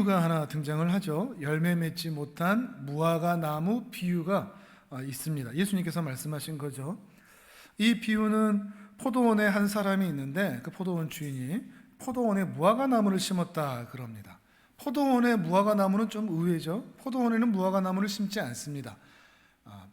비유가 하나 등장을 하죠. 열매 맺지 못한 무화과 나무 비유가 있습니다. 예수님께서 말씀하신 거죠. 이 비유는 포도원에 한 사람이 있는데 그 포도원 주인이 포도원에 무화과 나무를 심었다 그럽니다. 포도원에 무화과 나무는 좀 의외죠. 포도원에는 무화과 나무를 심지 않습니다.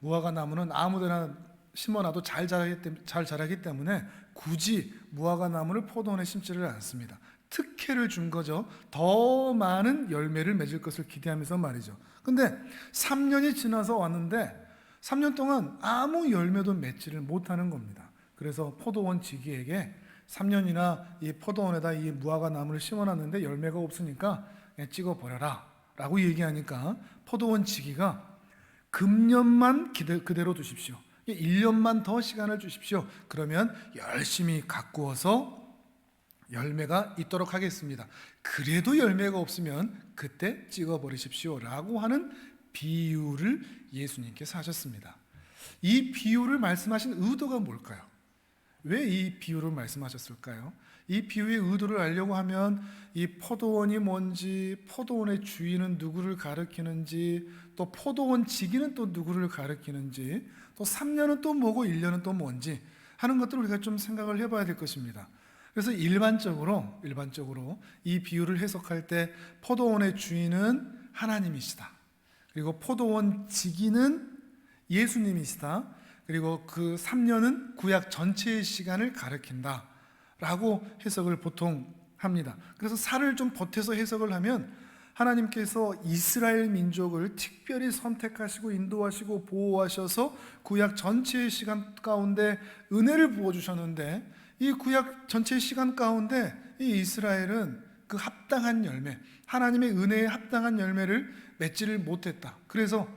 무화과 나무는 아무데나 심어놔도 잘 자라기 때문에 굳이 무화과 나무를 포도원에 심지를 않습니다. 특혜를 준 거죠. 더 많은 열매를 맺을 것을 기대하면서 말이죠. 근데 3년이 지나서 왔는데 3년 동안 아무 열매도 맺지를 못하는 겁니다. 그래서 포도원 지기에게 3년이나 이 포도원에다 이 무화과 나무를 심어놨는데 열매가 없으니까 그냥 찍어버려라 라고 얘기하니까 포도원 지기가 금년만 그대로 두십시오. 1년만 더 시간을 주십시오. 그러면 열심히 가꾸어서 열매가 있도록 하겠습니다. 그래도 열매가 없으면 그때 찍어버리십시오 라고 하는 비유를 예수님께서 하셨습니다. 이 비유를 말씀하신 의도가 뭘까요? 왜 이 비유를 말씀하셨을까요? 이 비유의 의도를 알려고 하면 이 포도원이 뭔지, 포도원의 주인은 누구를 가리키는지, 또 포도원 지기는 또 누구를 가리키는지, 또 3년은 또 뭐고 1년은 또 뭔지 하는 것들을 우리가 좀 생각을 해봐야 될 것입니다. 그래서 일반적으로 이 비유를 해석할 때 포도원의 주인은 하나님이시다. 그리고 포도원 지기는 예수님이시다. 그리고 그 3년은 구약 전체의 시간을 가리킨다 라고 해석을 보통 합니다. 그래서 살을 좀 보태서 해석을 하면 하나님께서 이스라엘 민족을 특별히 선택하시고 인도하시고 보호하셔서 구약 전체의 시간 가운데 은혜를 부어주셨는데 이 구약 전체의 시간 가운데 이 이스라엘은 그 합당한 열매, 하나님의 은혜에 합당한 열매를 맺지를 못했다. 그래서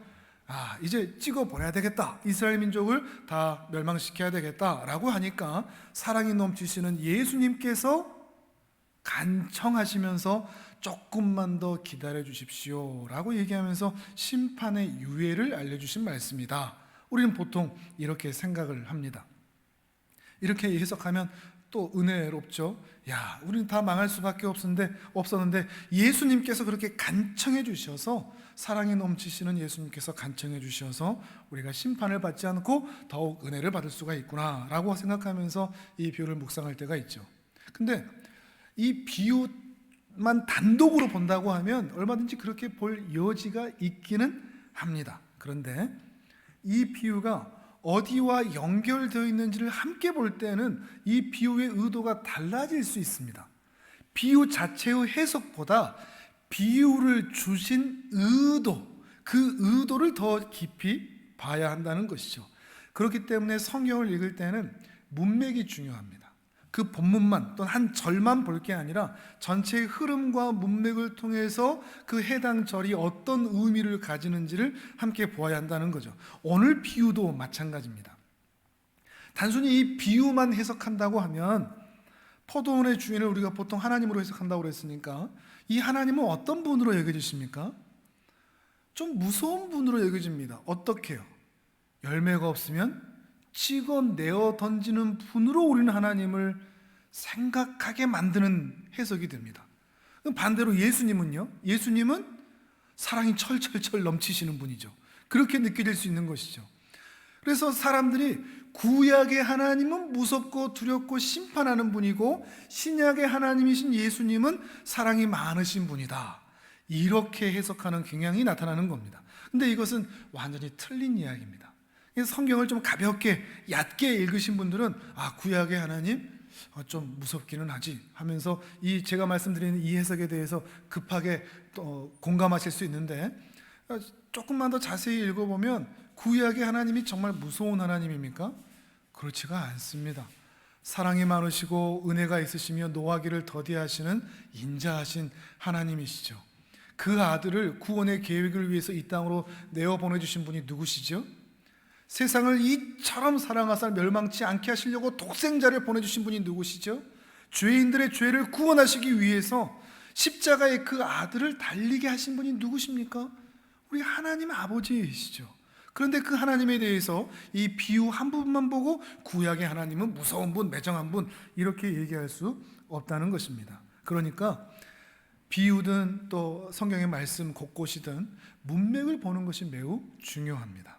이제 찍어버려야 되겠다, 이스라엘 민족을 다 멸망시켜야 되겠다라고 하니까 사랑이 넘치시는 예수님께서 간청하시면서 조금만 더 기다려 주십시오 라고 얘기하면서 심판의 유예를 알려주신 말씀이다. 우리는 보통 이렇게 생각을 합니다. 이렇게 해석하면 또 은혜롭죠. 우리는 다 망할 수밖에 없었는데 예수님께서 그렇게 간청해 주셔서, 사랑이 넘치시는 예수님께서 간청해 주셔서 우리가 심판을 받지 않고 더욱 은혜를 받을 수가 있구나 라고 생각하면서 이 비유를 묵상할 때가 있죠. 근데 이 비유만 단독으로 본다고 하면 얼마든지 그렇게 볼 여지가 있기는 합니다. 그런데 이 비유가 어디와 연결되어 있는지를 함께 볼 때는 이 비유의 의도가 달라질 수 있습니다. 비유 자체의 해석보다 비유를 주신 의도, 그 의도를 더 깊이 봐야 한다는 것이죠. 그렇기 때문에 성경을 읽을 때는 문맥이 중요합니다. 그 본문만 또는 한 절만 볼 게 아니라 전체의 흐름과 문맥을 통해서 그 해당 절이 어떤 의미를 가지는지를 함께 보아야 한다는 거죠. 오늘 비유도 마찬가지입니다. 단순히 이 비유만 해석한다고 하면 포도원의 주인을 우리가 보통 하나님으로 해석한다고 그랬으니까 이 하나님은 어떤 분으로 여겨지십니까? 좀 무서운 분으로 여겨집니다. 어떻게요? 열매가 없으면 찍어내어 던지는 분으로 우리는 하나님을 생각하게 만드는 해석이 됩니다. 반대로 예수님은요? 예수님은 사랑이 철철철 넘치시는 분이죠. 그렇게 느껴질 수 있는 것이죠. 그래서 사람들이 구약의 하나님은 무섭고 두렵고 심판하는 분이고 신약의 하나님이신 예수님은 사랑이 많으신 분이다, 이렇게 해석하는 경향이 나타나는 겁니다. 근데 이것은 완전히 틀린 이야기입니다. 성경을 좀 가볍게 얕게 읽으신 분들은 구약의 하나님 좀 무섭기는 하지 하면서 제가 말씀드리는 이 해석에 대해서 급하게 또 공감하실 수 있는데, 조금만 더 자세히 읽어보면 구약의 하나님이 정말 무서운 하나님입니까? 그렇지가 않습니다. 사랑이 많으시고 은혜가 있으시며 노하기를 더디하시는 인자하신 하나님이시죠. 그 아들을 구원의 계획을 위해서 이 땅으로 내어보내주신 분이 누구시죠? 세상을 이처럼 사랑하사 멸망치 않게 하시려고 독생자를 보내주신 분이 누구시죠? 죄인들의 죄를 구원하시기 위해서 십자가에 그 아들을 달리게 하신 분이 누구십니까? 우리 하나님 아버지이시죠. 그런데 그 하나님에 대해서 이 비유 한 부분만 보고 구약의 하나님은 무서운 분, 매정한 분, 이렇게 얘기할 수 없다는 것입니다. 그러니까 비유든 또 성경의 말씀 곳곳이든 문맥을 보는 것이 매우 중요합니다.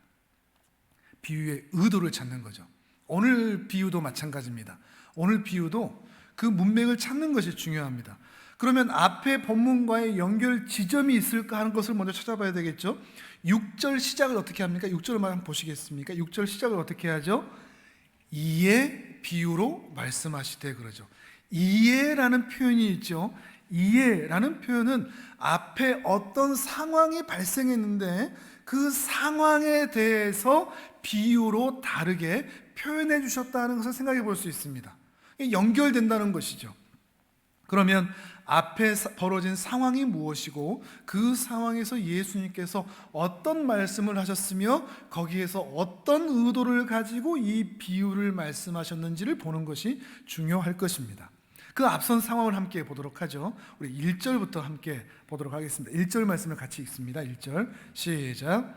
비유의 의도를 찾는 거죠. 오늘 비유도 마찬가지입니다. 오늘 비유도 그 문맥을 찾는 것이 중요합니다. 그러면 앞에 본문과의 연결 지점이 있을까 하는 것을 먼저 찾아봐야 되겠죠. 6절 시작을 어떻게 합니까? 6절을 한번 보시겠습니까? 6절 시작을 어떻게 하죠? 이에 비유로 말씀하시되 그러죠. 이에라는 표현이 있죠. 이에라는 표현은 앞에 어떤 상황이 발생했는데 그 상황에 대해서 비유로 다르게 표현해 주셨다는 것을 생각해 볼 수 있습니다. 연결된다는 것이죠. 그러면 앞에 벌어진 상황이 무엇이고 그 상황에서 예수님께서 어떤 말씀을 하셨으며 거기에서 어떤 의도를 가지고 이 비유를 말씀하셨는지를 보는 것이 중요할 것입니다. 그 앞선 상황을 함께 보도록 하죠. 우리 1절부터 함께 보도록 하겠습니다. 1절 말씀을 같이 읽습니다. 1절 시작.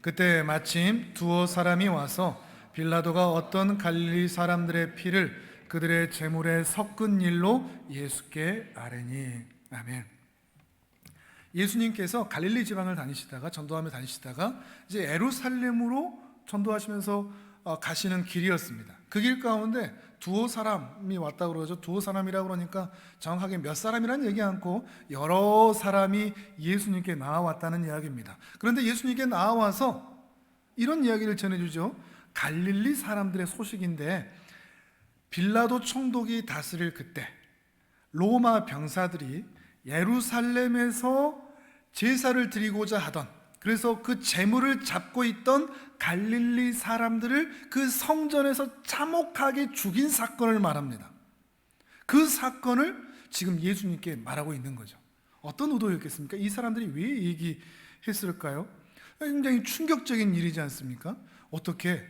그때 마침 두어 사람이 와서 빌라도가 어떤 갈릴리 사람들의 피를 그들의 제물에 섞은 일로 예수께 아뢰니. 아멘. 예수님께서 갈릴리 지방을 다니시다가 전도하며 다니시다가 이제 예루살렘으로 전도하시면서 가시는 길이었습니다. 그 길 가운데 두어 사람이 왔다고 그러죠. 두어 사람이라고 그러니까 정확하게 몇 사람이라는 얘기 않고 여러 사람이 예수님께 나와왔다는 이야기입니다. 그런데 예수님께 나와서 이런 이야기를 전해주죠. 갈릴리 사람들의 소식인데 빌라도 총독이 다스릴 그때 로마 병사들이 예루살렘에서 제사를 드리고자 하던, 그래서 그 제물을 잡고 있던 갈릴리 사람들을 그 성전에서 참혹하게 죽인 사건을 말합니다. 그 사건을 지금 예수님께 말하고 있는 거죠. 어떤 의도였겠습니까? 이 사람들이 왜 얘기했을까요? 굉장히 충격적인 일이지 않습니까? 어떻게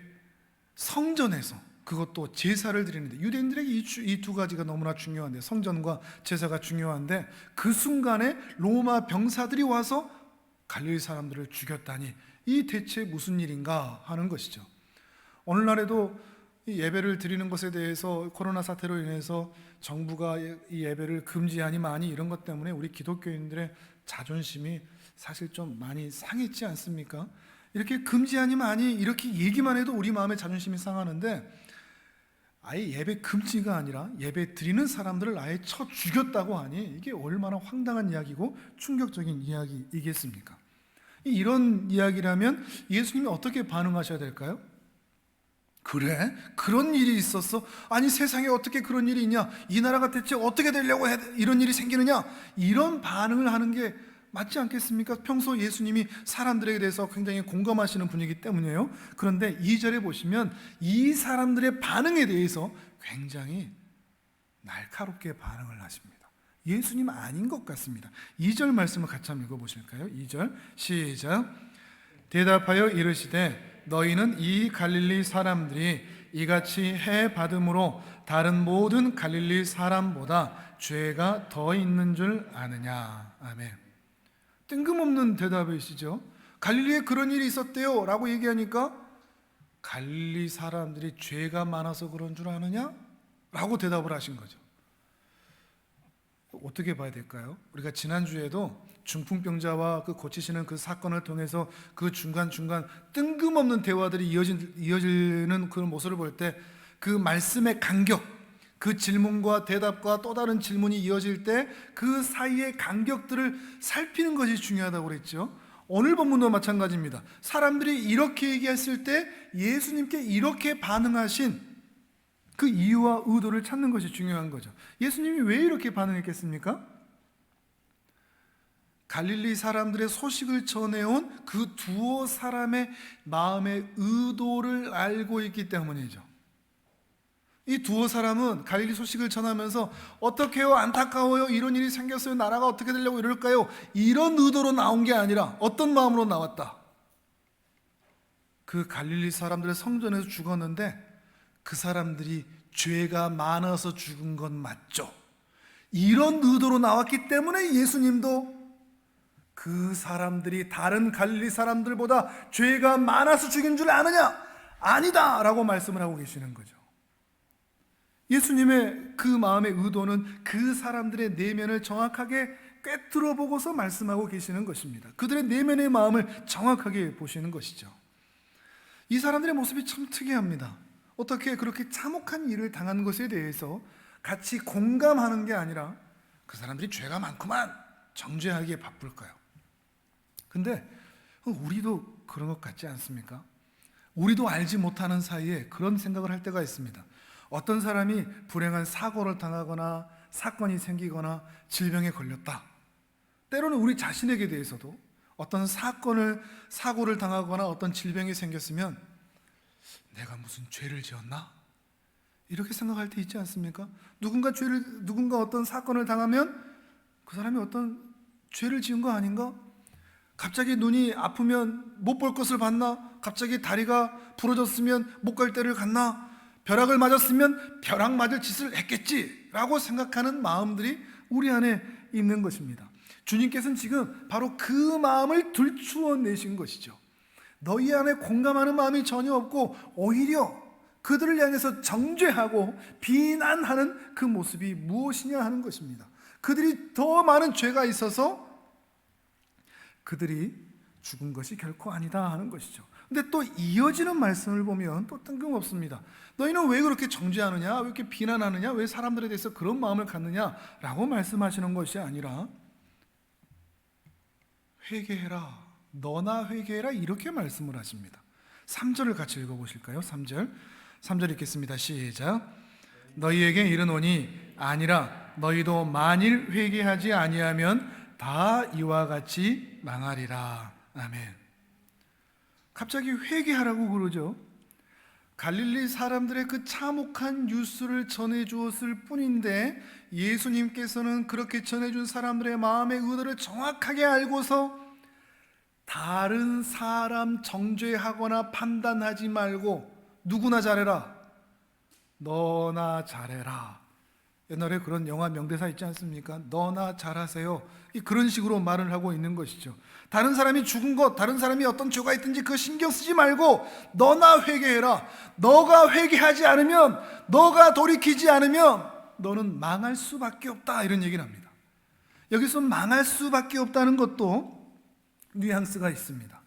성전에서, 그것도 제사를 드리는데, 유대인들에게 이 두 가지가 너무나 중요한데, 성전과 제사가 중요한데, 그 순간에 로마 병사들이 와서 갈릴리 사람들을 죽였다니 이 대체 무슨 일인가 하는 것이죠. 오늘날에도 이 예배를 드리는 것에 대해서 코로나 사태로 인해서 정부가 이 예배를 금지하니 많이 이런 것 때문에 우리 기독교인들의 자존심이 사실 좀 많이 상했지 않습니까? 이렇게 금지하니 많이 이렇게 얘기만 해도 우리 마음의 자존심이 상하는데, 아예 예배 금지가 아니라 예배 드리는 사람들을 아예 쳐 죽였다고 하니 이게 얼마나 황당한 이야기고 충격적인 이야기이겠습니까? 이런 이야기라면 예수님이 어떻게 반응하셔야 될까요? 그래? 그런 일이 있었어? 아니 세상에 어떻게 그런 일이 있냐? 이 나라가 대체 어떻게 되려고 이런 일이 생기느냐? 이런 반응을 하는 게 맞지 않겠습니까? 평소 예수님이 사람들에게 대해서 굉장히 공감하시는 분이기 때문이에요. 그런데 2절에 보시면 이 사람들의 반응에 대해서 굉장히 날카롭게 반응을 하십니다. 예수님 아닌 것 같습니다. 2절 말씀을 같이 한번 읽어보실까요? 2절 시작. 대답하여 이르시되 너희는 이 갈릴리 사람들이 이같이 해 받음으로 다른 모든 갈릴리 사람보다 죄가 더 있는 줄 아느냐. 아멘. 뜬금없는 대답이시죠. 갈릴리에 그런 일이 있었대요 라고 얘기하니까 갈릴리 사람들이 죄가 많아서 그런 줄 아느냐? 라고 대답을 하신 거죠. 어떻게 봐야 될까요? 우리가 지난주에도 중풍병자와 그 고치시는 그 사건을 통해서 그 중간중간 뜬금없는 대화들이 이어지는 그 모습을 볼 때 그 말씀의 간격, 그 질문과 대답과 또 다른 질문이 이어질 때 그 사이의 간격들을 살피는 것이 중요하다고 그랬죠. 오늘 본문도 마찬가지입니다. 사람들이 이렇게 얘기했을 때 예수님께 이렇게 반응하신 그 이유와 의도를 찾는 것이 중요한 거죠. 예수님이 왜 이렇게 반응했겠습니까? 갈릴리 사람들의 소식을 전해온 그 두어 사람의 마음의 의도를 알고 있기 때문이죠. 이 두어 사람은 갈릴리 소식을 전하면서 어떡해요? 안타까워요? 이런 일이 생겼어요? 나라가 어떻게 되려고 이럴까요? 이런 의도로 나온 게 아니라 어떤 마음으로 나왔다? 그 갈릴리 사람들의 성전에서 죽었는데 그 사람들이 죄가 많아서 죽은 건 맞죠? 이런 의도로 나왔기 때문에 예수님도 그 사람들이 다른 갈릴리 사람들보다 죄가 많아서 죽인 줄 아느냐? 아니다! 라고 말씀을 하고 계시는 거죠. 예수님의 그 마음의 의도는 그 사람들의 내면을 정확하게 꿰뚫어 보고서 말씀하고 계시는 것입니다. 그들의 내면의 마음을 정확하게 보시는 것이죠. 이 사람들의 모습이 참 특이합니다. 어떻게 그렇게 참혹한 일을 당한 것에 대해서 같이 공감하는 게 아니라 그 사람들이 죄가 많구만 정죄하기에 바쁠까요? 근데 우리도 그런 것 같지 않습니까? 우리도 알지 못하는 사이에 그런 생각을 할 때가 있습니다. 어떤 사람이 불행한 사고를 당하거나 사건이 생기거나 질병에 걸렸다. 때로는 우리 자신에게 대해서도 어떤 사고를 당하거나 어떤 질병이 생겼으면 내가 무슨 죄를 지었나? 이렇게 생각할 때 있지 않습니까? 누군가 어떤 사건을 당하면 그 사람이 어떤 죄를 지은 거 아닌가? 갑자기 눈이 아프면 못 볼 것을 봤나? 갑자기 다리가 부러졌으면 못 갈 데를 갔나? 벼락을 맞았으면 벼락 맞을 짓을 했겠지라고 생각하는 마음들이 우리 안에 있는 것입니다. 주님께서는 지금 바로 그 마음을 들추어 내신 것이죠. 너희 안에 공감하는 마음이 전혀 없고 오히려 그들을 향해서 정죄하고 비난하는 그 모습이 무엇이냐 하는 것입니다. 그들이 더 많은 죄가 있어서 그들이 죽은 것이 결코 아니다 하는 것이죠. 근데 또 이어지는 말씀을 보면 또 뜬금없습니다. 너희는 왜 그렇게 정죄하느냐? 왜 이렇게 비난하느냐? 왜 사람들에 대해서 그런 마음을 갖느냐? 라고 말씀하시는 것이 아니라 회개해라, 너나 회개해라 이렇게 말씀을 하십니다. 3절을 같이 읽어보실까요? 3절 읽겠습니다. 시작. 너희에게 이르노니 아니라 너희도 만일 회개하지 아니하면 다 이와 같이 망하리라. 아멘. 갑자기 회개하라고 그러죠. 갈릴리 사람들의 그 참혹한 뉴스를 전해주었을 뿐인데 예수님께서는 그렇게 전해준 사람들의 마음의 의도를 정확하게 알고서 다른 사람 정죄하거나 판단하지 말고 누구나 잘해라, 너나 잘해라. 옛날에 그런 영화 명대사 있지 않습니까? 너나 잘하세요. 그런 식으로 말을 하고 있는 것이죠. 다른 사람이 죽은 것, 다른 사람이 어떤 죄가 있든지 그거 신경 쓰지 말고 너나 회개해라. 너가 회개하지 않으면, 너가 돌이키지 않으면 너는 망할 수밖에 없다, 이런 얘기를 합니다. 여기서 망할 수밖에 없다는 것도 뉘앙스가 있습니다.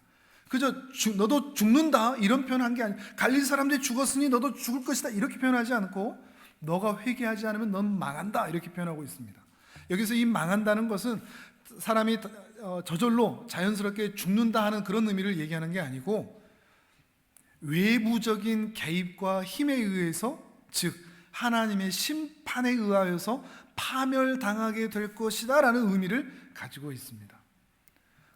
그저 너도 죽는다 이런 표현한 게 아니라 갈릴리 사람들이 죽었으니 너도 죽을 것이다 이렇게 표현하지 않고 너가 회개하지 않으면 넌 망한다 이렇게 표현하고 있습니다. 여기서 이 망한다는 것은 사람이 저절로 자연스럽게 죽는다 하는 그런 의미를 얘기하는 게 아니고 외부적인 개입과 힘에 의해서, 즉 하나님의 심판에 의하여서 파멸당하게 될 것이다 라는 의미를 가지고 있습니다.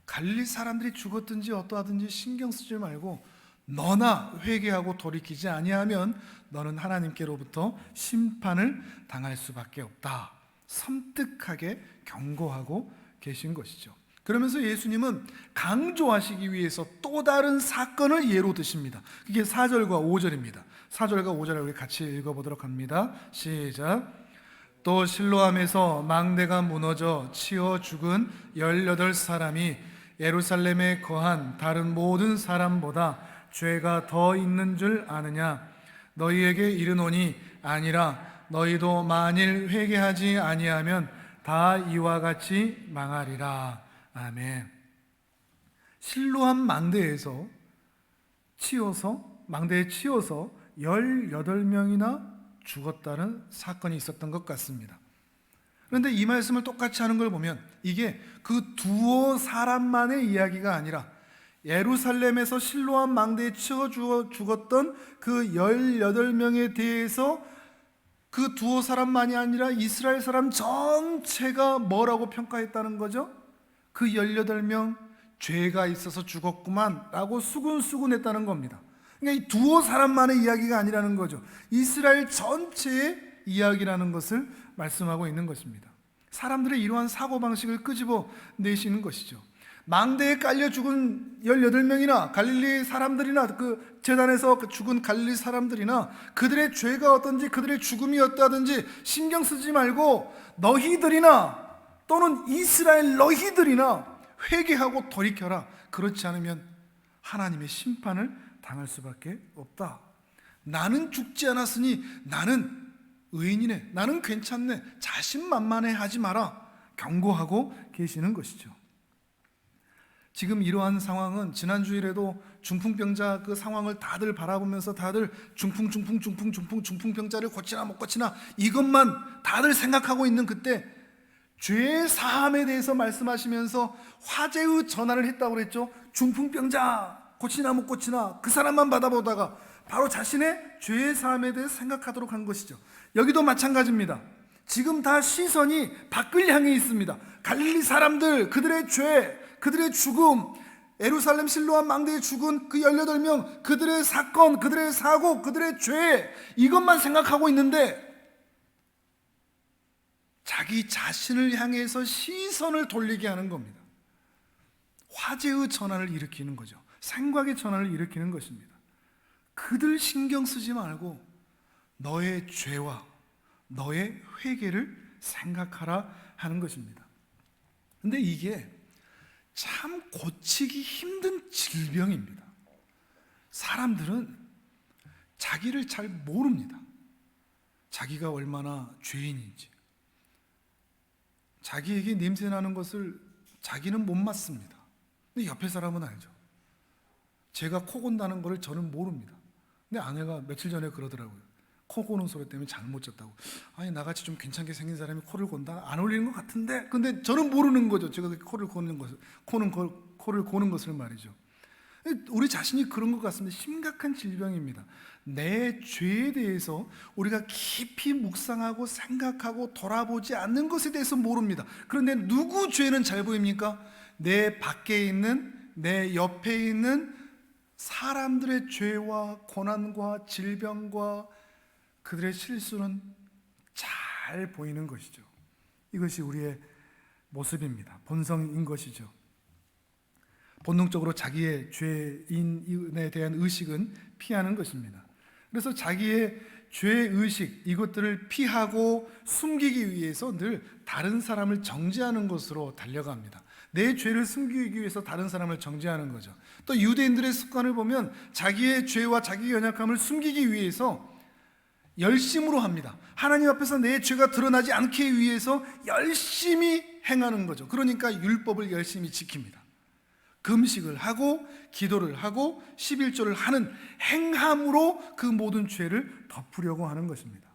갈릴리 사람들이 죽었든지 어떠하든지 신경 쓰지 말고 너나 회개하고 돌이키지 아니하면 너는 하나님께로부터 심판을 당할 수밖에 없다, 섬뜩하게 경고하고 계신 것이죠. 그러면서 예수님은 강조하시기 위해서 또 다른 사건을 예로 드십니다. 그게 4절과 5절입니다. 4절과 5절을 우리 같이 읽어보도록 합니다. 시작. 또 실로암에서 망대가 무너져 치어 죽은 18사람이 예루살렘에 거한 다른 모든 사람보다 죄가 더 있는 줄 아느냐? 너희에게 이르노니 아니라 너희도 만일 회개하지 아니하면 다 이와 같이 망하리라. 아멘. 실로암 망대에서 망대에 치여서 18명이나 죽었다는 사건이 있었던 것 같습니다. 그런데 이 말씀을 똑같이 하는 걸 보면 이게 그 두어 사람만의 이야기가 아니라 예루살렘에서 실로암 망대에 치여 죽었던 그 18명에 대해서 그 두어 사람만이 아니라 이스라엘 사람 전체가 뭐라고 평가했다는 거죠? 그 18명 죄가 있어서 죽었구만 라고 수군수군했다는 겁니다. 그러니까 이 두어 사람만의 이야기가 아니라는 거죠. 이스라엘 전체의 이야기라는 것을 말씀하고 있는 것입니다. 사람들의 이러한 사고방식을 끄집어 내시는 것이죠. 망대에 깔려 죽은 18명이나 갈릴리 사람들이나 그 제단에서 죽은 갈릴리 사람들이나 그들의 죄가 어떤지 그들의 죽음이 어떠하든지 신경 쓰지 말고 너희들이나 또는 이스라엘 너희들이나 회개하고 돌이켜라. 그렇지 않으면 하나님의 심판을 당할 수밖에 없다. 나는 죽지 않았으니 나는 의인이네, 나는 괜찮네, 자신만만해 하지 마라. 경고하고 계시는 것이죠. 지금 이러한 상황은 지난 주일에도 중풍병자 그 상황을 다들 바라보면서 다들 중풍병자를 고치나 못 고치나 이것만 다들 생각하고 있는 그때 죄 사함에 대해서 말씀하시면서 화제의 전환을 했다고 그랬죠. 중풍병자 고치나 못 고치나 그 사람만 받아보다가 바로 자신의 죄 사함에 대해서 생각하도록 한 것이죠. 여기도 마찬가지입니다. 지금 다 시선이 밖을 향해 있습니다. 갈릴리 사람들, 그들의 죄, 그들의 죽음, 예루살렘 실로암 망대에 죽은 그 18명, 그들의 사건, 그들의 사고, 그들의 죄, 이것만 생각하고 있는데 자기 자신을 향해서 시선을 돌리게 하는 겁니다. 화제의 전환을 일으키는 거죠. 생각의 전환을 일으키는 것입니다. 그들 신경 쓰지 말고 너의 죄와 너의 회개를 생각하라 하는 것입니다. 근데 이게 참 고치기 힘든 질병입니다. 사람들은 자기를 잘 모릅니다. 자기가 얼마나 죄인인지. 자기에게 냄새나는 것을 자기는 못 맡습니다. 근데 옆에 사람은 알죠. 제가 코 곤다는 것을 저는 모릅니다. 근데 아내가 며칠 전에 그러더라고요. 코 고는 소리 때문에 잠을 못 잤다고. 아니 나같이 좀 괜찮게 생긴 사람이 코를 곤다? 안 어울리는 것 같은데? 근데 저는 모르는 거죠. 제가 코를 고는 것을, 코를 고는 것을 말이죠. 우리 자신이 그런 것 같습니다. 심각한 질병입니다. 내 죄에 대해서 우리가 깊이 묵상하고 생각하고 돌아보지 않는 것에 대해서 모릅니다. 그런데 누구 죄는 잘 보입니까? 내 밖에 있는, 내 옆에 있는 사람들의 죄와 고난과 질병과 그들의 실수는 잘 보이는 것이죠. 이것이 우리의 모습입니다. 본성인 것이죠. 본능적으로 자기의 죄인에 대한 의식은 피하는 것입니다. 그래서 자기의 죄의식, 이것들을 피하고 숨기기 위해서 늘 다른 사람을 정죄하는 것으로 달려갑니다. 내 죄를 숨기기 위해서 다른 사람을 정죄하는 거죠. 또 유대인들의 습관을 보면 자기의 죄와 자기 연약함을 숨기기 위해서 열심으로 합니다. 하나님 앞에서 내 죄가 드러나지 않게 위해서 열심히 행하는 거죠. 그러니까 율법을 열심히 지킵니다. 금식을 하고 기도를 하고 11조를 하는 행함으로 그 모든 죄를 덮으려고 하는 것입니다.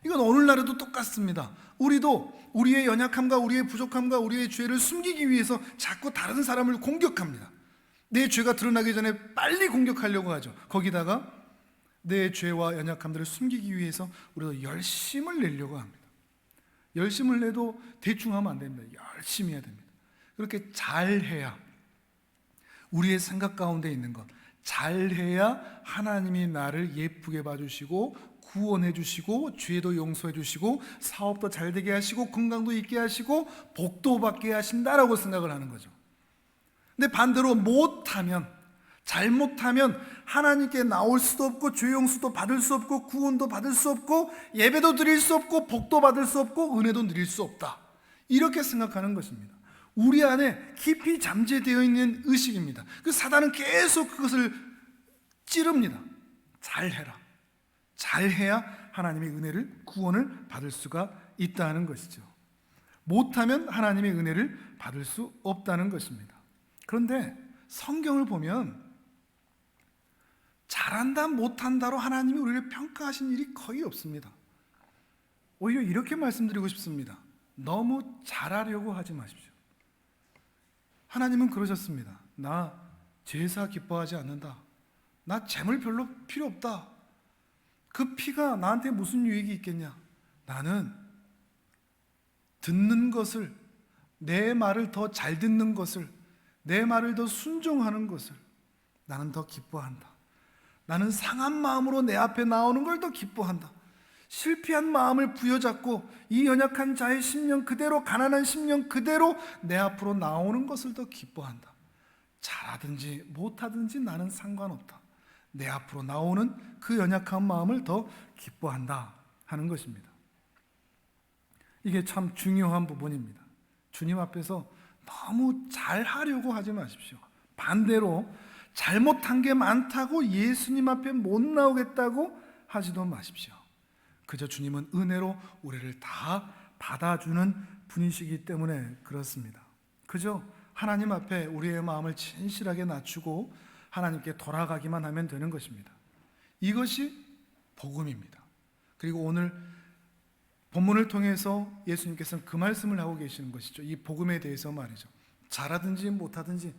이건 오늘날에도 똑같습니다. 우리도 우리의 연약함과 우리의 부족함과 우리의 죄를 숨기기 위해서 자꾸 다른 사람을 공격합니다. 내 죄가 드러나기 전에 빨리 공격하려고 하죠. 거기다가 내 죄와 연약함들을 숨기기 위해서 우리도 열심을 내려고 합니다. 열심을 내도 대충 하면 안 됩니다. 열심히 해야 됩니다. 그렇게 잘해야, 우리의 생각 가운데 있는 것, 잘해야 하나님이 나를 예쁘게 봐주시고 구원해 주시고 죄도 용서해 주시고 사업도 잘 되게 하시고 건강도 있게 하시고 복도 받게 하신다라고 생각을 하는 거죠. 근데 반대로 못하면, 잘못하면 하나님께 나올 수도 없고 죄 용서도 받을 수 없고 구원도 받을 수 없고 예배도 드릴 수 없고 복도 받을 수 없고 은혜도 누릴 수 없다, 이렇게 생각하는 것입니다. 우리 안에 깊이 잠재되어 있는 의식입니다. 그 사단은 계속 그것을 찌릅니다. 잘해라, 잘해야 하나님의 은혜를, 구원을 받을 수가 있다는 것이죠. 못하면 하나님의 은혜를 받을 수 없다는 것입니다. 그런데 성경을 보면 잘한다 못한다로 하나님이 우리를 평가하신 일이 거의 없습니다. 오히려 이렇게 말씀드리고 싶습니다. 너무 잘하려고 하지 마십시오. 하나님은 그러셨습니다. 나 제사 기뻐하지 않는다. 나 재물 별로 필요 없다. 그 피가 나한테 무슨 유익이 있겠냐. 나는 듣는 것을, 내 말을 더 잘 듣는 것을, 내 말을 더 순종하는 것을 나는 더 기뻐한다. 나는 상한 마음으로 내 앞에 나오는 걸 더 기뻐한다. 실패한 마음을 부여잡고 이 연약한 자의 심령 그대로, 가난한 심령 그대로 내 앞으로 나오는 것을 더 기뻐한다. 잘하든지 못하든지 나는 상관없다. 내 앞으로 나오는 그 연약한 마음을 더 기뻐한다 하는 것입니다. 이게 참 중요한 부분입니다. 주님 앞에서 너무 잘하려고 하지 마십시오. 반대로 잘못한 게 많다고 예수님 앞에 못 나오겠다고 하지도 마십시오. 그저 주님은 은혜로 우리를 다 받아주는 분이시기 때문에 그렇습니다. 그저 하나님 앞에 우리의 마음을 진실하게 낮추고 하나님께 돌아가기만 하면 되는 것입니다. 이것이 복음입니다. 그리고 오늘 본문을 통해서 예수님께서는 그 말씀을 하고 계시는 것이죠. 이 복음에 대해서 말이죠. 잘하든지 못하든지,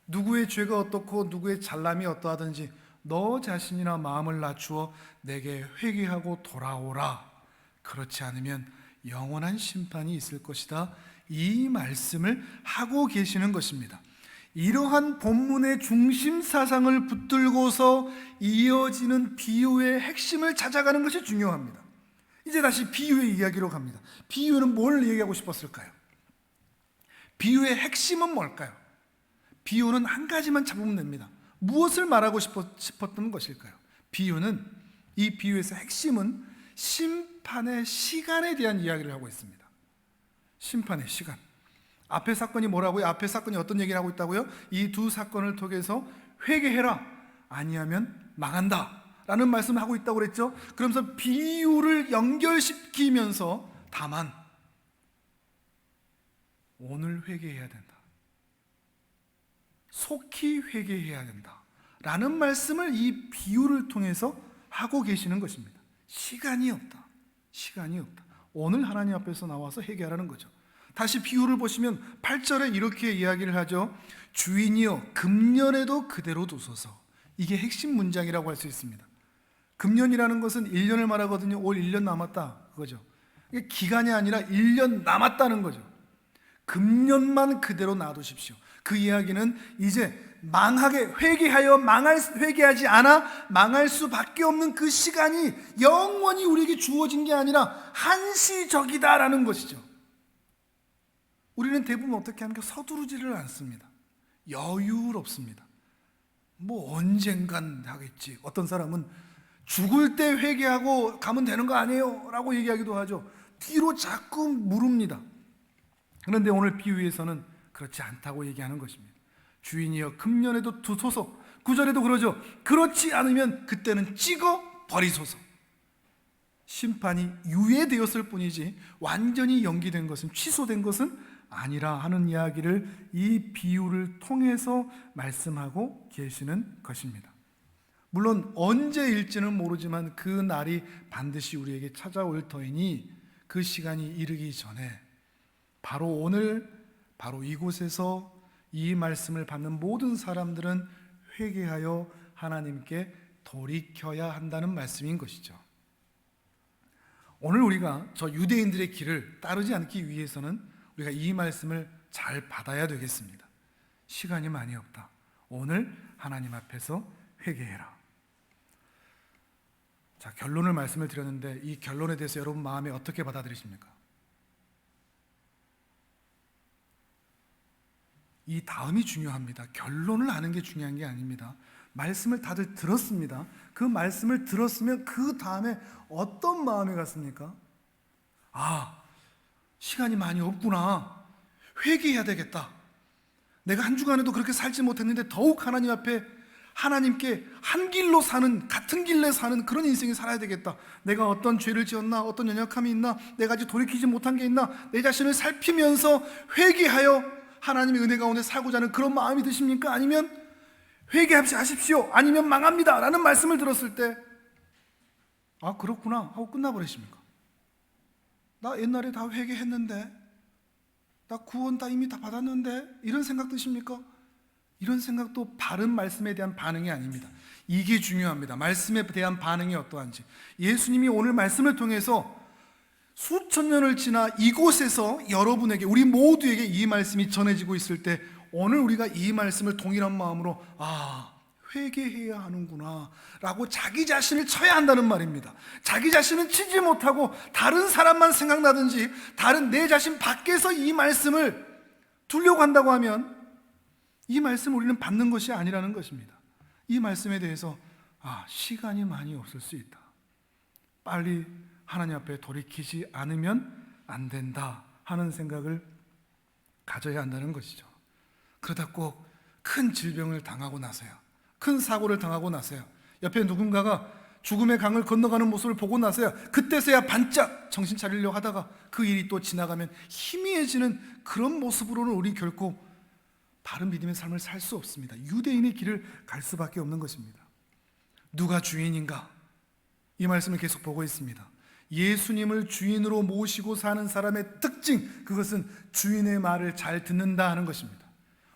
누구의 죄가 어떻고 누구의 잘남이 어떠하든지 너 자신이나 마음을 낮추어 내게 회개하고 돌아오라. 그렇지 않으면 영원한 심판이 있을 것이다. 이 말씀을 하고 계시는 것입니다. 이러한 본문의 중심 사상을 붙들고서 이어지는 비유의 핵심을 찾아가는 것이 중요합니다. 이제 다시 비유의 이야기로 갑니다. 비유는 뭘 얘기하고 싶었을까요? 비유의 핵심은 뭘까요? 비유는 한 가지만 잡으면 됩니다. 무엇을 말하고 싶었던 것일까요? 비유는, 이 비유에서 핵심은 심판의 시간에 대한 이야기를 하고 있습니다. 심판의 시간. 앞의 사건이 뭐라고요? 앞의 사건이 어떤 얘기를 하고 있다고요? 이 두 사건을 통해서 회개해라, 아니하면 망한다 라는 말씀을 하고 있다고 그랬죠. 그러면서 비유를 연결시키면서 다만 오늘 회개해야 된다, 속히 회개해야 된다 라는 말씀을 이 비유를 통해서 하고 계시는 것입니다. 시간이 없다. 오늘 하나님 앞에서 나와서 회개하라는 거죠. 다시 비유를 보시면 8절에 이렇게 이야기를 하죠. 주인이여 금년에도 그대로 두소서. 이게 핵심 문장이라고 할 수 있습니다. 금년이라는 것은 1년을 말하거든요. 올 1년 남았다 그거죠. 이게 기간이 아니라 1년 남았다는 거죠. 금년만 그대로 놔두십시오. 그 이야기는 이제 망하게 회개하지 않아 망할 수밖에 없는 그 시간이 영원히 우리에게 주어진 게 아니라 한시적이다라는 것이죠. 우리는 대부분 어떻게 합니까? 서두르지를 않습니다. 여유롭습니다. 뭐 언젠간 하겠지. 어떤 사람은 죽을 때 회개하고 가면 되는 거 아니에요? 라고 얘기하기도 하죠. 뒤로 자꾸 미룹니다. 그런데 오늘 비유에서는 그렇지 않다고 얘기하는 것입니다. 주인이여 금년에도 두소서. 9절에도 그러죠. 그렇지 않으면 그때는 찍어 버리소서. 심판이 유예되었을 뿐이지 완전히 연기된 것은, 취소된 것은 아니라 하는 이야기를 이 비유를 통해서 말씀하고 계시는 것입니다. 물론 언제일지는 모르지만 그 날이 반드시 우리에게 찾아올 터이니 그 시간이 이르기 전에 바로 오늘, 바로 이곳에서 이 말씀을 받는 모든 사람들은 회개하여 하나님께 돌이켜야 한다는 말씀인 것이죠. 오늘 우리가 저 유대인들의 길을 따르지 않기 위해서는 우리가 이 말씀을 잘 받아야 되겠습니다. 시간이 많이 없다. 오늘 하나님 앞에서 회개해라. 자, 결론을 말씀을 드렸는데 이 결론에 대해서 여러분 마음에 어떻게 받아들이십니까? 이 다음이 중요합니다. 결론을 아는 게 중요한 게 아닙니다. 말씀을 다들 들었습니다. 그 말씀을 들었으면 그 다음에 어떤 마음이 갔습니까? 아, 시간이 많이 없구나. 회개해야 되겠다. 내가 한 주간에도 그렇게 살지 못했는데 더욱 하나님 앞에 하나님께 한 길로 사는, 같은 길로 사는 그런 인생이 살아야 되겠다. 내가 어떤 죄를 지었나, 어떤 연약함이 있나, 내가 아직 돌이키지 못한 게 있나, 내 자신을 살피면서 회개하여 하나님의 은혜 가운데 살고자 하는 그런 마음이 드십니까? 아니면 회개하십시오, 아니면 망합니다 라는 말씀을 들었을 때 아 그렇구나 하고 끝나버리십니까? 나 옛날에 다 회개했는데, 나 구원 다 이미 다 받았는데, 이런 생각 드십니까? 이런 생각도 바른 말씀에 대한 반응이 아닙니다. 이게 중요합니다. 말씀에 대한 반응이 어떠한지. 예수님이 오늘 말씀을 통해서 수천 년을 지나 이곳에서 여러분에게, 우리 모두에게 이 말씀이 전해지고 있을 때 오늘 우리가 이 말씀을 동일한 마음으로 회개해야 하는구나 라고 자기 자신을 쳐야 한다는 말입니다. 자기 자신은 치지 못하고 다른 사람만 생각나든지 다른 내 자신 밖에서 이 말씀을 두려고 한다고 하면 이 말씀을 우리는 받는 것이 아니라는 것입니다. 이 말씀에 대해서 시간이 많이 없을 수 있다, 빨리 하나님 앞에 돌이키지 않으면 안 된다 하는 생각을 가져야 한다는 것이죠. 그러다 꼭 큰 질병을 당하고 나서야, 큰 사고를 당하고 나서야, 옆에 누군가가 죽음의 강을 건너가는 모습을 보고 나서야 그때서야 반짝 정신 차리려고 하다가 그 일이 또 지나가면 희미해지는 그런 모습으로는 우리 결코 바른 믿음의 삶을 살 수 없습니다. 유대인의 길을 갈 수밖에 없는 것입니다. 누가 주인인가? 이 말씀을 계속 보고 있습니다. 예수님을 주인으로 모시고 사는 사람의 특징, 그것은 주인의 말을 잘 듣는다 하는 것입니다.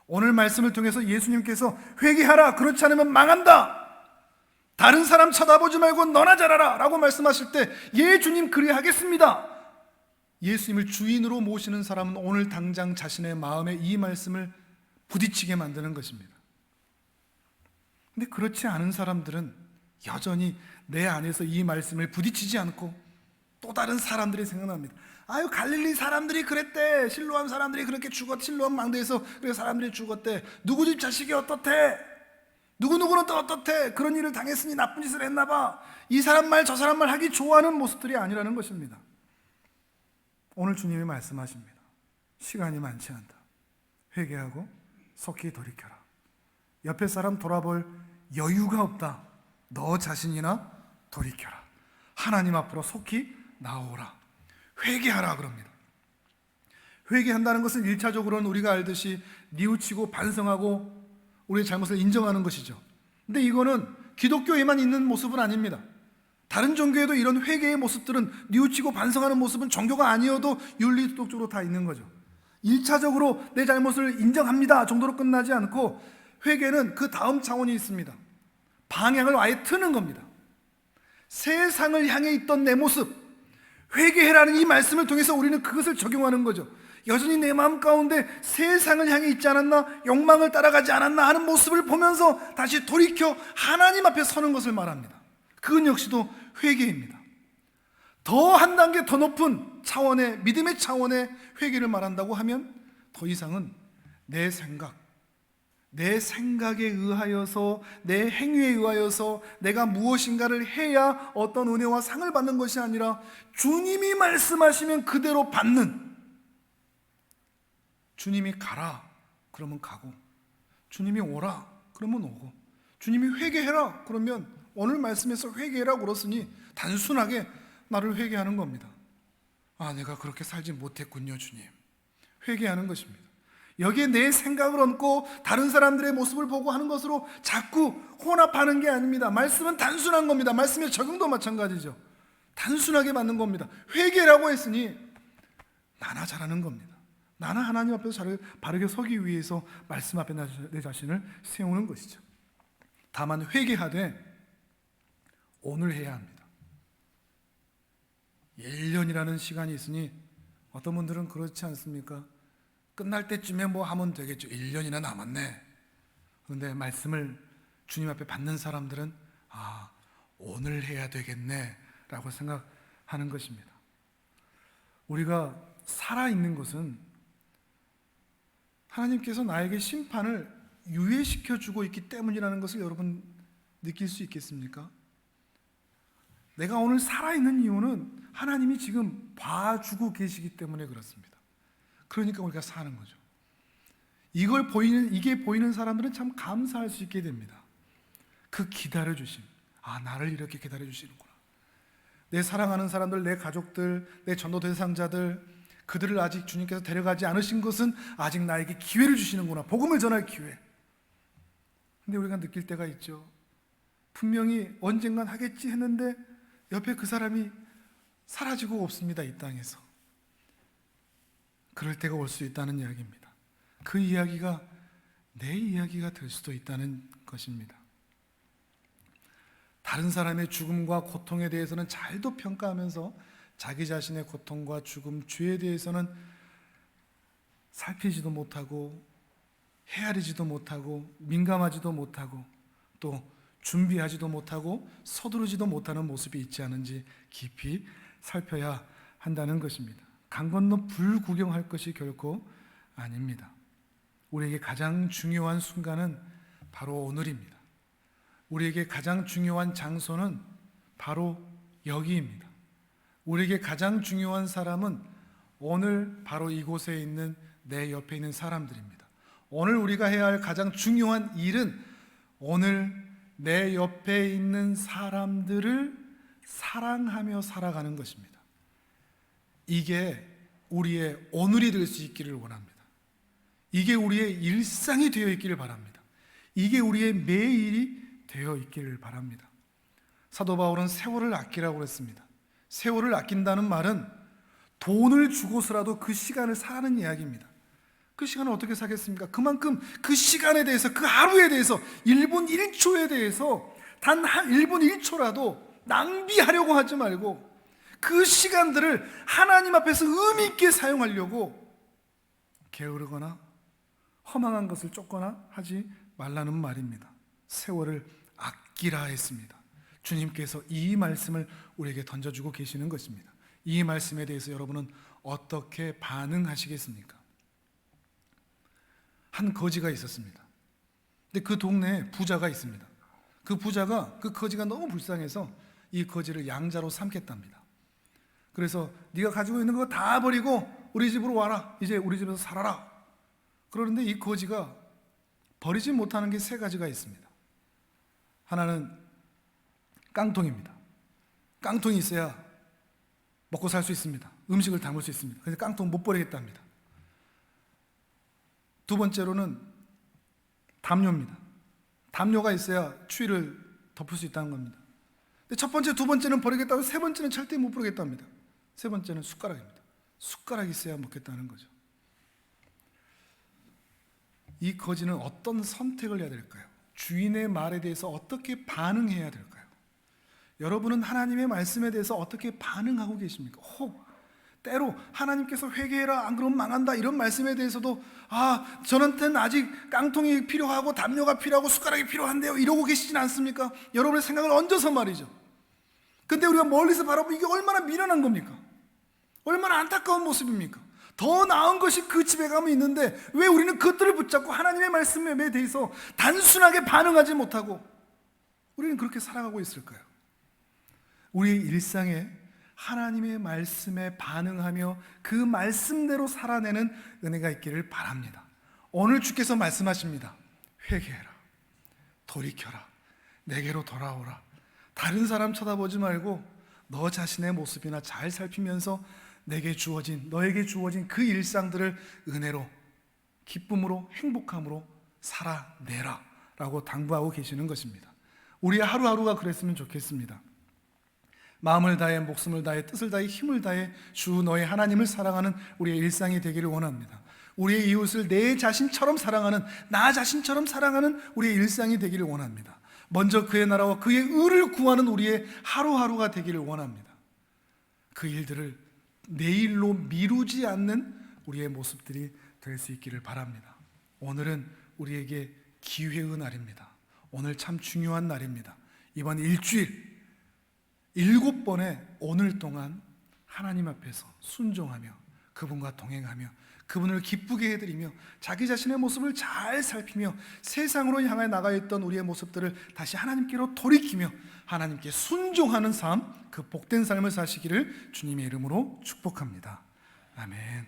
오늘 말씀을 통해서 예수님께서 회개하라, 그렇지 않으면 망한다, 다른 사람 쳐다보지 말고 너나 잘하라 라고 말씀하실 때 예 주님 그리하겠습니다, 예수님을 주인으로 모시는 사람은 오늘 당장 자신의 마음에 이 말씀을 부딪히게 만드는 것입니다. 근데 그렇지 않은 사람들은 여전히 내 안에서 이 말씀을 부딪히지 않고 또 다른 사람들이 생각납니다. 아유, 갈릴리 사람들이 그랬대, 실로암 사람들이 그렇게 죽었대, 실로암 망대에서 그래서 사람들이 죽었대, 누구 집 자식이 어떻대, 누구누구는 또 어떻대, 그런 일을 당했으니 나쁜 짓을 했나 봐, 이 사람 말 저 사람 말 하기 좋아하는 모습들이 아니라는 것입니다. 오늘 주님이 말씀하십니다. 시간이 많지 않다. 회개하고 속히 돌이켜라. 옆에 사람 돌아볼 여유가 없다. 너 자신이나 돌이켜라. 하나님 앞으로 속히 나오라. 회개하라 그럽니다. 회개한다는 것은 1차적으로는 우리가 알듯이 뉘우치고 반성하고 우리의 잘못을 인정하는 것이죠. 근데 이거는 기독교에만 있는 모습은 아닙니다. 다른 종교에도 이런 회개의 모습들은, 뉘우치고 반성하는 모습은 종교가 아니어도 윤리도덕적으로 다 있는 거죠. 1차적으로 내 잘못을 인정합니다 정도로 끝나지 않고 회개는 그 다음 차원이 있습니다. 방향을 아예 트는 겁니다. 세상을 향해 있던 내 모습, 회개해라는 이 말씀을 통해서 우리는 그것을 적용하는 거죠. 여전히 내 마음 가운데 세상을 향해 있지 않았나, 욕망을 따라가지 않았나 하는 모습을 보면서 다시 돌이켜 하나님 앞에 서는 것을 말합니다. 그건 역시도 회개입니다. 더 한 단계 더 높은 차원의, 믿음의 차원의 회개를 말한다고 하면 더 이상은 내 생각에 의하여서, 내 행위에 의하여서 내가 무엇인가를 해야 어떤 은혜와 상을 받는 것이 아니라 주님이 말씀하시면 그대로 받는, 주님이 가라 그러면 가고, 주님이 오라 그러면 오고, 주님이 회개해라 그러면 오늘 말씀에서 회개해라 그랬으니 단순하게 나를 회개하는 겁니다. 아, 내가 그렇게 살지 못했군요 주님, 회개하는 것입니다. 여기에 내 생각을 얹고 다른 사람들의 모습을 보고 하는 것으로 자꾸 혼합하는 게 아닙니다. 말씀은 단순한 겁니다. 말씀의 적용도 마찬가지죠. 단순하게 맞는 겁니다. 회개라고 했으니 나나 잘하는 겁니다. 나나 하나님 앞에서 바르게 서기 위해서 말씀 앞에 내 자신을 세우는 것이죠. 다만 회개하되 오늘 해야 합니다. 1년이라는 시간이 있으니 어떤 분들은 그렇지 않습니까? 끝날 때쯤에 뭐 하면 되겠죠. 1년이나 남았네. 그런데 말씀을 주님 앞에 받는 사람들은 아, 오늘 해야 되겠네 라고 생각하는 것입니다. 우리가 살아있는 것은 하나님께서 나에게 심판을 유예시켜주고 있기 때문이라는 것을 여러분 느낄 수 있겠습니까? 내가 오늘 살아있는 이유는 하나님이 지금 봐주고 계시기 때문에 그렇습니다. 그러니까 우리가 사는 거죠. 이게 보이는 사람들은 참 감사할 수 있게 됩니다. 그 기다려주심. 아, 나를 이렇게 기다려주시는구나. 내 사랑하는 사람들, 내 가족들, 내 전도 대상자들, 그들을 아직 주님께서 데려가지 않으신 것은 아직 나에게 기회를 주시는구나. 복음을 전할 기회. 근데 우리가 느낄 때가 있죠. 분명히 언젠간 하겠지 했는데 옆에 그 사람이 사라지고 없습니다. 이 땅에서. 그럴 때가 올 수 있다는 이야기입니다. 그 이야기가 내 이야기가 될 수도 있다는 것입니다. 다른 사람의 죽음과 고통에 대해서는 잘도 평가하면서 자기 자신의 고통과 죽음, 죄에 대해서는 살피지도 못하고 헤아리지도 못하고 민감하지도 못하고 또 준비하지도 못하고 서두르지도 못하는 모습이 있지 않은지 깊이 살펴야 한다는 것입니다. 강 건너 불 구경할 것이 결코 아닙니다. 우리에게 가장 중요한 순간은 바로 오늘입니다. 우리에게 가장 중요한 장소는 바로 여기입니다. 우리에게 가장 중요한 사람은 오늘 바로 이곳에 있는 내 옆에 있는 사람들입니다. 오늘 우리가 해야 할 가장 중요한 일은 오늘 내 옆에 있는 사람들을 사랑하며 살아가는 것입니다. 이게 우리의 오늘이 될 수 있기를 원합니다. 이게 우리의 일상이 되어 있기를 바랍니다. 이게 우리의 매일이 되어 있기를 바랍니다. 사도 바울은 세월을 아끼라고 그랬습니다. 세월을 아낀다는 말은 돈을 주고서라도 그 시간을 사는 이야기입니다. 그 시간을 어떻게 사겠습니까? 그만큼 그 시간에 대해서, 그 하루에 대해서, 1분 1초에 대해서 단 1분 1초라도 낭비하려고 하지 말고 그 시간들을 하나님 앞에서 의미 있게 사용하려고 게으르거나 허망한 것을 쫓거나 하지 말라는 말입니다. 세월을 아끼라 했습니다. 주님께서 이 말씀을 우리에게 던져주고 계시는 것입니다. 이 말씀에 대해서 여러분은 어떻게 반응하시겠습니까? 한 거지가 있었습니다. 근데 그 동네에 부자가 있습니다. 그 부자가 그 거지가 너무 불쌍해서 이 거지를 양자로 삼겠답니다. 그래서 네가 가지고 있는 거 다 버리고 우리 집으로 와라. 이제 우리 집에서 살아라. 그러는데 이 거지가 버리지 못하는 게 세 가지가 있습니다. 하나는 깡통입니다. 깡통이 있어야 먹고 살 수 있습니다. 음식을 담을 수 있습니다. 그래서 깡통 못 버리겠답니다. 두 번째로는 담요입니다. 담요가 있어야 추위를 덮을 수 있다는 겁니다. 근데 첫 번째, 두 번째는 버리겠다고, 세 번째는 절대 못 버리겠답니다. 세 번째는 숟가락입니다. 숟가락이 있어야 먹겠다는 거죠. 이 거지는 어떤 선택을 해야 될까요? 주인의 말에 대해서 어떻게 반응해야 될까요? 여러분은 하나님의 말씀에 대해서 어떻게 반응하고 계십니까? 혹 때로 하나님께서 회개해라 안 그러면 망한다 이런 말씀에 대해서도 저한테는 아직 깡통이 필요하고 담요가 필요하고 숟가락이 필요한데요 이러고 계시진 않습니까? 여러분의 생각을 얹어서 말이죠. 근데 우리가 멀리서 바라보면 이게 얼마나 미련한 겁니까? 얼마나 안타까운 모습입니까? 더 나은 것이 그 집에 가면 있는데 왜 우리는 그것들을 붙잡고 하나님의 말씀에 대해서 단순하게 반응하지 못하고 우리는 그렇게 살아가고 있을까요? 우리의 일상에 하나님의 말씀에 반응하며 그 말씀대로 살아내는 은혜가 있기를 바랍니다. 오늘 주께서 말씀하십니다. 회개해라, 돌이켜라, 내게로 돌아오라. 다른 사람 쳐다보지 말고 너 자신의 모습이나 잘 살피면서 너에게 주어진 그 일상들을 은혜로, 기쁨으로, 행복함으로 살아내라 라고 당부하고 계시는 것입니다. 우리의 하루하루가 그랬으면 좋겠습니다. 마음을 다해, 목숨을 다해, 뜻을 다해, 힘을 다해 주 너의 하나님을 사랑하는 우리의 일상이 되기를 원합니다. 우리의 이웃을 내 자신처럼 사랑하는, 나 자신처럼 사랑하는 우리의 일상이 되기를 원합니다. 먼저 그의 나라와 그의 의를 구하는 우리의 하루하루가 되기를 원합니다. 그 일들을 내일로 미루지 않는 우리의 모습들이 될 수 있기를 바랍니다. 오늘은 우리에게 기회의 날입니다. 오늘 참 중요한 날입니다. 이번 일주일 7번의 오늘 동안 하나님 앞에서 순종하며 그분과 동행하며 그분을 기쁘게 해드리며 자기 자신의 모습을 잘 살피며 세상으로 향해 나가 있던 우리의 모습들을 다시 하나님께로 돌이키며 하나님께 순종하는 삶, 그 복된 삶을 사시기를 주님의 이름으로 축복합니다. 아멘.